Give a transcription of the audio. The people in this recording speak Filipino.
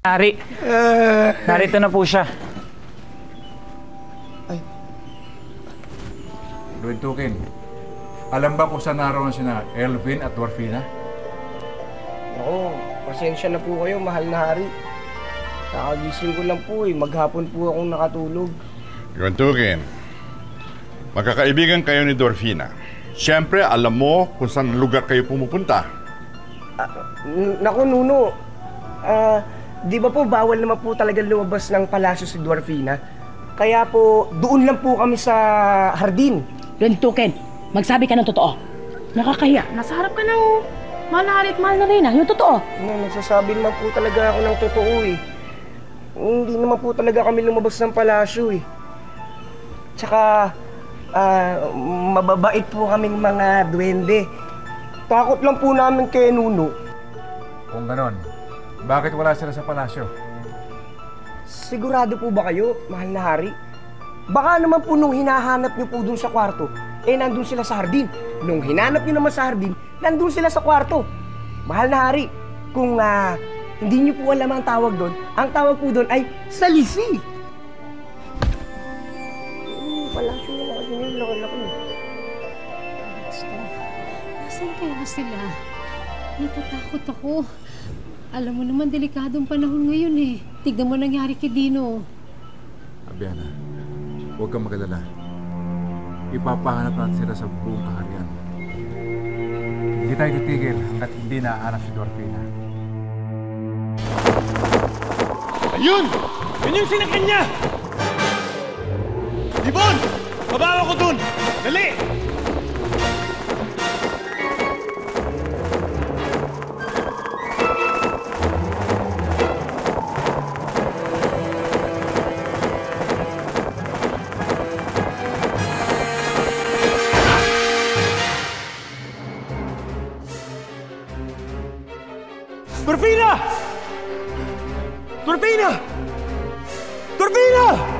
Hari, narito na po siya. Ay. Lord Tukin, alam ba kung saan naroon sina Elvin at Dwarfina? Oo, pasensya na po kayo, mahal na hari. Kakagising ko lang po maghapon po akong nakatulog. Lord Tukin, magkakaibigan kayo ni Dwarfina. Siyempre, alam mo kung saan lugar kayo pumupunta. Naku, Nuno. Di ba po bawal naman po talaga lumabas ng palasyo si Dwarfina? Kaya po, doon lang po kami sa hardin. Lord Tukin, magsabi ka ng totoo. Nakakahiya. Nasa harap ka ng mahal na hari at mahal na reyna. Yung totoo. Nagsasabi naman po talaga ako ng totoo Hindi naman po talaga kami lumabas ng palasyo Tsaka, mababait po kaming mga duwende. Takot lang po namin kay Nuno. Kung ganon, bakit wala sila sa palasyo? Sigurado po ba kayo, mahal na hari? Baka naman po nung hinahanap niyo po dun sa kwarto, nandun sila sa hardin. Nung hinanap niyo naman sa hardin, nandun sila sa kwarto. Mahal na hari, kung hindi niyo po alam ang tawag doon, ang tawag po doon ay salisi. Palasyo naman kasi yun, laki-laki. Nasaan kaya sila? Natatakot ako. Alam mo naman, delikadong panahon ngayon Tignan mo nangyari kay Dino. Abiana, huwag kang magalala. Ipapahanap natin sila sa buong kaharian. Hindi tayo titigil hanggat hindi nahanap si Dwarfina. Ayun! Yun yung sinakyan niya! Ibon! Babawa ko dun! Dali! Dwarfina! Dwarfina! Dwarfina!